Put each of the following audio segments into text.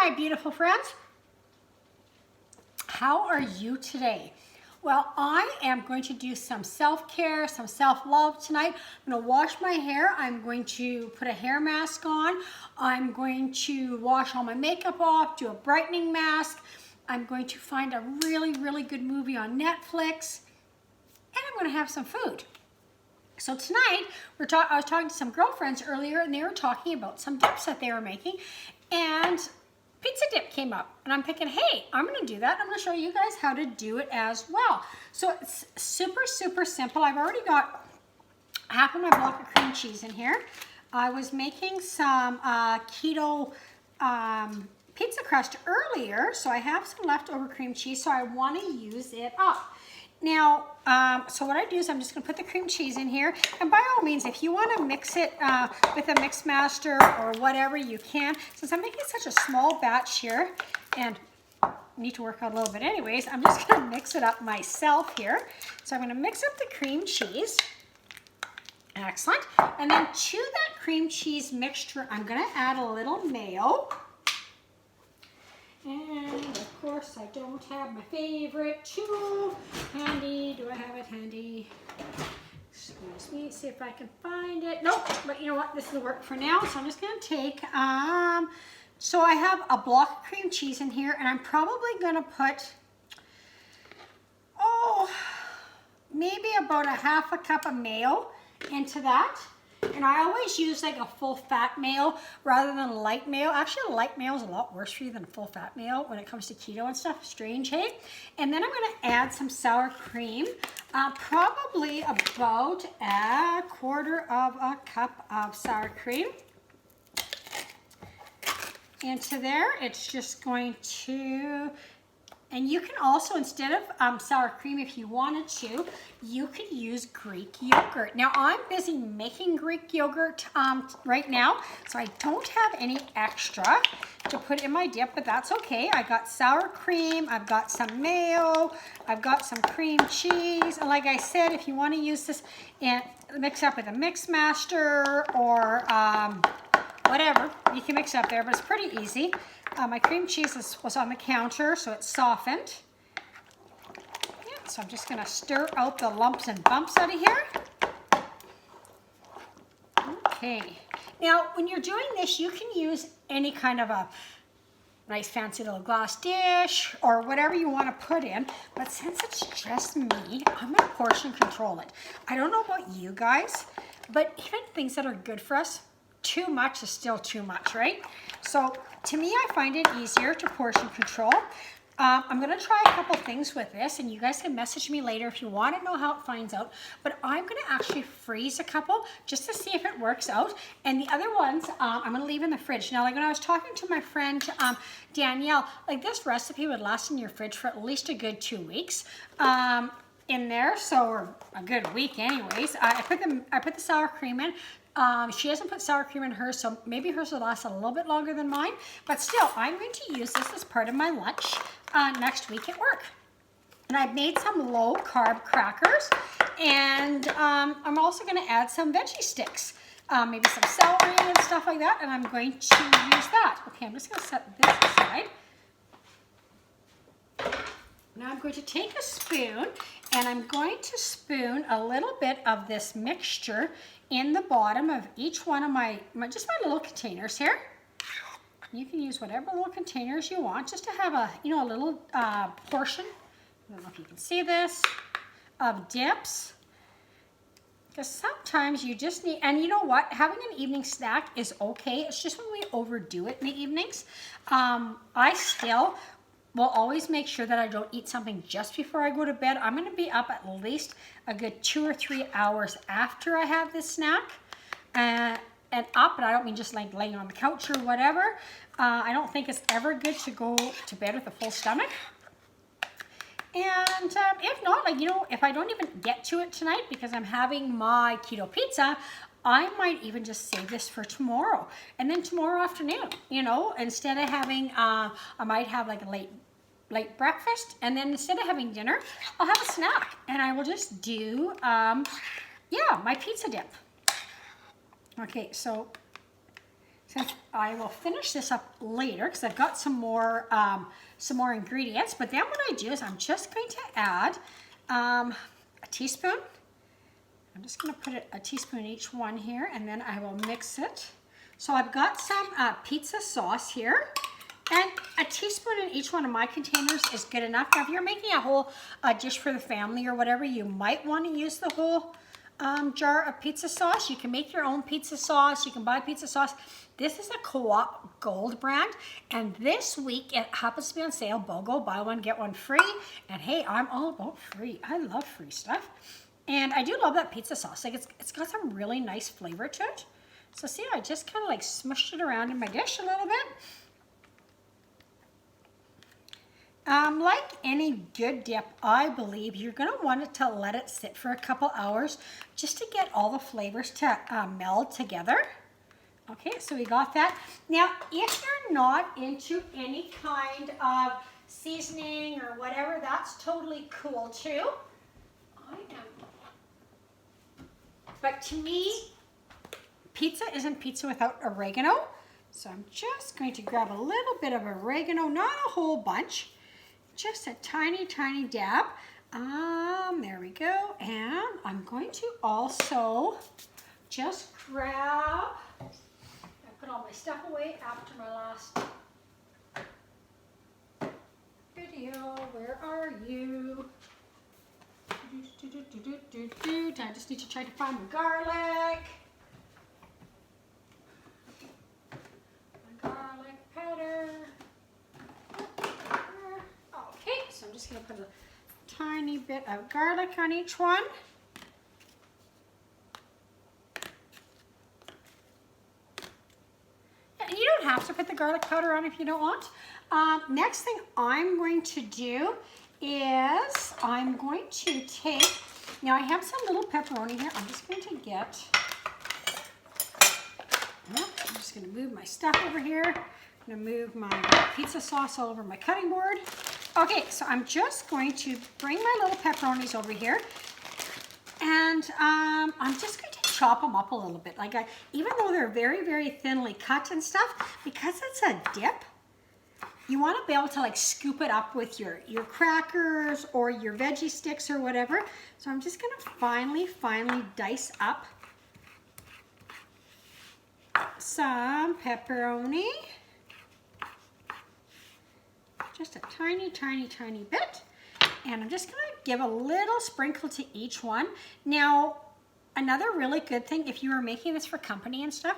my beautiful friends. How are you today? Well, I am going to do some self-care, some self-love tonight. I'm going to wash my hair. I'm going to put a hair mask on. I'm going to wash all my makeup off, do a brightening mask. I'm going to find a really, really good movie on Netflix. And I'm going to have some food. So tonight, I was talking to some girlfriends earlier, and they were talking about some dips that they were making. And pizza dip came up, and I'm thinking, hey, I'm gonna do that. I'm gonna show you guys how to do it as well. So it's super, super simple. I've already got half of my block of cream cheese in here. I was making some keto pizza crust earlier, so I have some leftover cream cheese, so I wanna use it up. Now, so what I do is I'm just gonna put the cream cheese in here, and by all means, if you wanna mix it with a mix master or whatever, you can. Since I'm making such a small batch here, and need to work out a little bit anyways, I'm just gonna mix it up myself here. So I'm gonna mix up the cream cheese. Excellent. And then to that cream cheese mixture, I'm gonna add a little mayo. And of course, I don't have my favorite tool handy. Do I have it handy? Excuse me, see if I can find it. Nope, but you know what? This will work for now. So I'm just gonna take, so I have a block of cream cheese in here, and I'm probably gonna put, maybe about a half a cup of mayo into that. And I always use like a full fat mayo rather than a light mayo. Actually, a light mayo is a lot worse for you than a full fat mayo when it comes to keto and stuff. Strange, hey? And then I'm gonna add some sour cream, probably about a quarter of a cup of sour cream. Into there, it's just going to, and you can also, instead of sour cream, if you wanted to, you could use Greek yogurt. Now, I'm busy making Greek yogurt right now, so I don't have any extra to put in my dip, but that's okay. I got sour cream, I've got some mayo, I've got some cream cheese, and like I said, if you want to use this and mix up with a mix master or whatever, you can mix up there, but it's pretty easy. My cream cheese was on the counter, so it's softened. Yeah, so I'm just gonna stir out the lumps and bumps out of here. Okay. Now, when you're doing this, you can use any kind of a nice fancy little glass dish or whatever you want to put in, but since it's just me, I'm gonna portion control it. I don't know about you guys, but even things that are good for us, too much is still too much, right? So to me, I find it easier to portion control. I'm gonna try a couple things with this, and you guys can message me later if you wanna know how it finds out, but I'm gonna actually freeze a couple just to see if it works out. And the other ones, I'm gonna leave in the fridge. Now, like when I was talking to my friend, Danielle, like this recipe would last in your fridge for at least a good 2 weeks. In there, so, or a good week anyways. I put the sour cream in. She hasn't put sour cream in hers, so maybe hers will last a little bit longer than mine. But still, I'm going to use this as part of my lunch next week at work. And I've made some low-carb crackers, and I'm also going to add some veggie sticks, maybe some celery and stuff like that, and I'm going to use that. Okay, I'm just going to set this aside. Now I'm going to take a spoon, and I'm going to spoon a little bit of this mixture in the bottom of each one of my little containers here. You can use whatever little containers you want, just to have a little portion. I don't know if you can see this, of dips. Because sometimes you just need, and you know what, having an evening snack is okay. It's just when we overdo it in the evenings. I still will always make sure that I don't eat something just before I go to bed. I'm gonna be up at least a good 2 or 3 hours after I have this snack. And up, and I don't mean just like laying on the couch or whatever. I don't think it's ever good to go to bed with a full stomach. And if not, like, if I don't even get to it tonight because I'm having my keto pizza, I might even just save this for tomorrow. And then tomorrow afternoon, instead of having, I might have like a late breakfast, and then instead of having dinner, I'll have a snack, and I will just do, my pizza dip. Okay, so since I will finish this up later because I've got some more ingredients. But then what I do is I'm just going to add a teaspoon. I'm just going to put a teaspoon in each one here, and then I will mix it. So I've got some pizza sauce here, and a teaspoon in each one of my containers is good enough. Now, if you're making a whole dish for the family or whatever, you might want to use the whole jar of pizza sauce. You can make your own pizza sauce. You can buy pizza sauce. This is a Co-op Gold brand, and this week it happens to be on sale. BOGO, buy one, get one free. And hey, I'm all about free. I love free stuff. And I do love that pizza sauce. Like it's got some really nice flavor to it. So see, I just kind of like smushed it around in my dish a little bit. Like any good dip, I believe you're going to want to let it sit for a couple hours just to get all the flavors to meld together. Okay, so we got that. Now, if you're not into any kind of seasoning or whatever, that's totally cool too. But to me, pizza isn't pizza without oregano. So I'm just going to grab a little bit of oregano, not a whole bunch, just a tiny, tiny dab. There we go. And I'm going to also just grab, I put all my stuff away after my last video. Where are you? I just need to try to find the garlic. My garlic powder. Okay, so I'm just going to put a tiny bit of garlic on each one. And you don't have to put the garlic powder on if you don't want. Next thing I'm going to do is I'm going to take, now I have some little pepperoni here. I'm just going to get, I'm just going to move my stuff over here. I'm going to move my pizza sauce all over my cutting board. Okay, so I'm just going to bring my little pepperonis over here, and I'm just going to chop them up a little bit. Like even though they're very, very thinly cut and stuff, because it's a dip, you want to be able to like scoop it up with your crackers or your veggie sticks or whatever. So I'm just going to finely dice up some pepperoni. Just a tiny, tiny, tiny bit. And I'm just going to give a little sprinkle to each one. Now, another really good thing, if you were making this for company and stuff,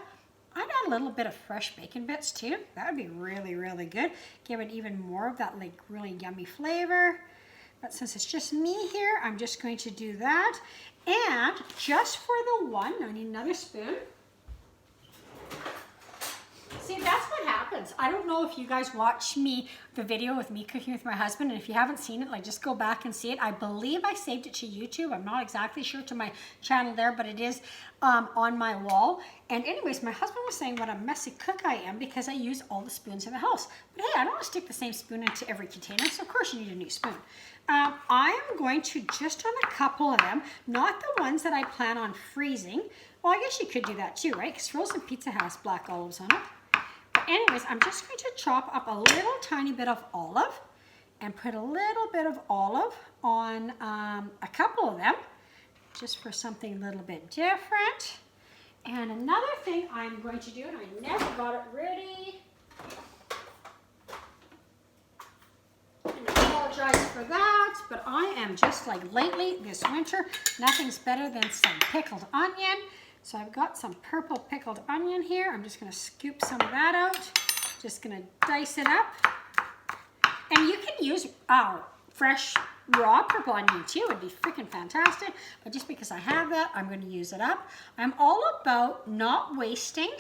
I'd add a little bit of fresh bacon bits too. That would be really, really good. Give it even more of that like really yummy flavor. But since it's just me here, I'm just going to do that. And just for the one, I need another spoon. See, that's what happens. I don't know if you guys watch the video with me cooking with my husband, and if you haven't seen it, like just go back and see it. I believe I saved it to YouTube. I'm not exactly sure to my channel there, but it is on my wall. And anyways, my husband was saying what a messy cook I am because I use all the spoons in the house. But hey, I don't want to stick the same spoon into every container, so of course you need a new spoon. I am going to just on a couple of them, not the ones that I plan on freezing. Well, I guess you could do that too, right? Because frozen pizza has black olives on it. Anyways, I'm just going to chop up a little tiny bit of olive and put a little bit of olive on a couple of them, just for something a little bit different. And another thing I'm going to do, and I never got it ready, and I apologize for that, but I am just like lately, this winter, nothing's better than some pickled onion. So I've got some purple pickled onion here. I'm just going to scoop some of that out. Just going to dice it up. And you can use fresh raw purple onion too. It'd be freaking fantastic. But just because I have that, I'm going to use it up. I'm all about not wasting